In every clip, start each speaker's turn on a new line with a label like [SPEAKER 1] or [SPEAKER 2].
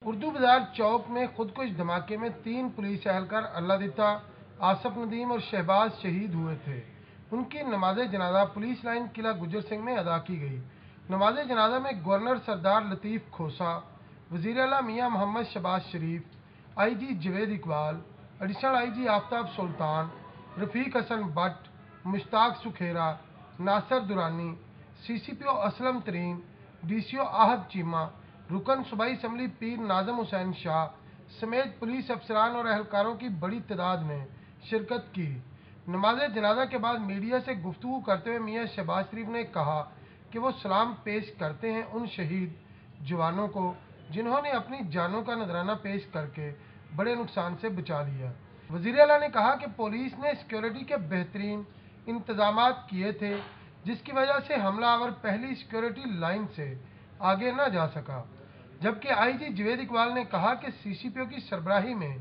[SPEAKER 1] उर्दू बाजार चौक में खुदकुश धमाके में 3 पुलिस एहलकार अल्लादिता, आसफ नदीम और शहबाज शहीद हुए थे। उनकी नमाज जनाजा पुलिस लाइन किला गुजर सिंह में अदा की गई। नमाज जनाजा में गवर्नर सरदार लतीफ़ खोसा, वज़ीर आला मियाँ Mohammad Shahbaz Sharif, IG Javed Iqbal, additional IG Aftab Sultan, Rafiq Hasan Bhatt, Mushtaq Sukhera, Nasir Durrani, CCPO Aslam Tareen, DCO Ahad Cheema, रुकन सूबाई असम्बली पीर नाज़म हुसैन शाह समेत पुलिस अफसरान और एहलकारों की बड़ी तादाद ने शिरकत की। नमाज जनाजा के बाद मीडिया से गुफ्तगू करते हुए मियाँ शहबाज शरीफ ने कहा कि वो सलाम पेश करते हैं उन शहीद जवानों को जिन्होंने अपनी जानों का नजराना पेश करके बड़े नुकसान से बचा लिया। वज़ीर आला ने कहा कि पुलिस ने सिक्योरिटी के बेहतरीन इंतजाम किए थे, जिसकी वजह से हमलावर पहली सिक्योरिटी लाइन से आगे न जा सका। जबकि IG जवेद इकबाल ने कहा कि CCPO की सरबराही में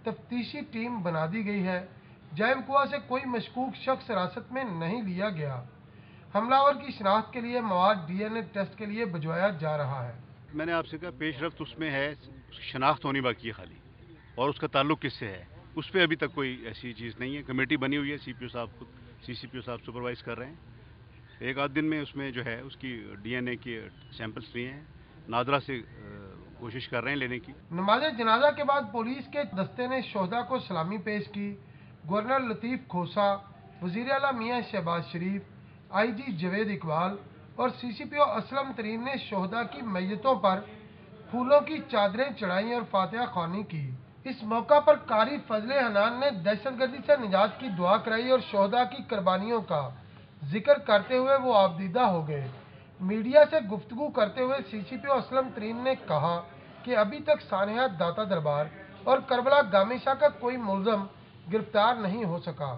[SPEAKER 1] तफ्तीशी टीम बना दी गई है। जैवकुआ से कोई मशकूक शख्स हिरासत में नहीं लिया गया। हमलावर की शनाख्त के लिए मवाद DNA टेस्ट के लिए भिजवाया जा रहा है।
[SPEAKER 2] मैंने आपसे कहा पेशरफ्त उसमें है, शनाख्त होनी बाकी है खाली, और उसका ताल्लुक किससे है उस पर अभी तक कोई ऐसी चीज़ नहीं है। कमेटी बनी हुई है, CCPO साहब सुपरवाइज़ कर रहे हैं। एक आध दिन में उसमें जो है उसकी DNA के सैंपल्स लिए हैं, नादरा से कोशिश कर रहे हैं लेने की।
[SPEAKER 1] नमाज जनाजा के बाद पुलिस के दस्ते ने शोहदा को सलामी पेश की। गवर्नर लतीफ़ खोसा, वज़ीर आला मियाँ शहबाज शरीफ, IG जवेद इकबाल और CCPO असलम तरीन ने शोहदा की मैयतों पर फूलों की चादरें चढ़ाई और फातिहा ख्वानी की। इस मौका पर कारी फजले हनान ने दहशतगर्दी से निजात की दुआ कराई और शोहदा की कुर्बानियों का जिक्र करते हुए वो आबदीदा हो गए। मीडिया से गुफ्तगू करते हुए CCPO असलम तरीन ने कहा कि अभी तक सानिया दाता दरबार और करबला गामिशा का कोई मुलजम गिरफ्तार नहीं हो सका।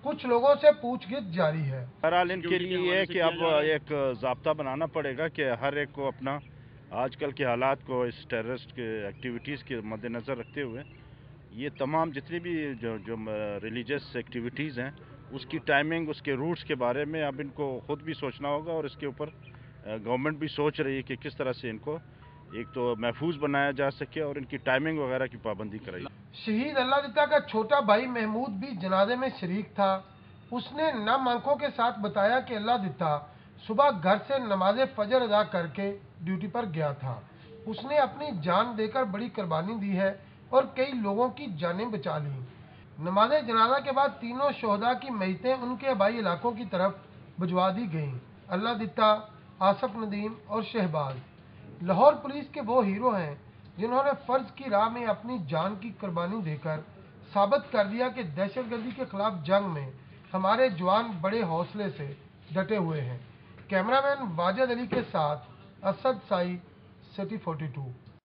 [SPEAKER 1] कुछ लोगों से पूछगिछ जारी है।
[SPEAKER 3] बहरहाल इनके लिए ये है कि अब एक ज़ाब्ता बनाना पड़ेगा कि हर एक को अपना आजकल के हालात को, इस टेररिस्ट के एक्टिविटीज़ के मद्देनज़र रखते हुए ये तमाम जितनी भी जो रिलीजियस एक्टिविटीज़ हैं उसकी टाइमिंग, उसके रूट्स के बारे में अब इनको ख़ुद भी सोचना होगा, और इसके ऊपर गवर्नमेंट भी सोच रही है कि किस तरह से इनको एक तो महफूज बनाया जा सके और इनकी टाइमिंग वगैरह की पाबंदी कराई।
[SPEAKER 1] शहीद अल्लादिता का छोटा भाई महमूद भी जनाजे में शरीक था। उसने नम आंखों के साथ बताया कि अल्लादिता सुबह घर से नमाज फजर अदा करके ड्यूटी पर गया था। उसने अपनी जान देकर बड़ी कुर्बानी दी है और कई लोगों की जानें बचा ली। नमाज जनाजा के बाद तीनों शोहदा की मैयतें उनके आबाई इलाकों की तरफ भिजवा दी गईं। अल्लादिता, आसफ नदीम और शहबाज लाहौर पुलिस के वो हीरो हैं जिन्होंने फ़र्ज की राह में अपनी जान की कुर्बानी देकर साबित कर दिया कि दहशतगर्दी के खिलाफ जंग में हमारे जवान बड़े हौसले से डटे हुए हैं। कैमरामैन वाजिद अली के साथ असद साई, सिटी 42।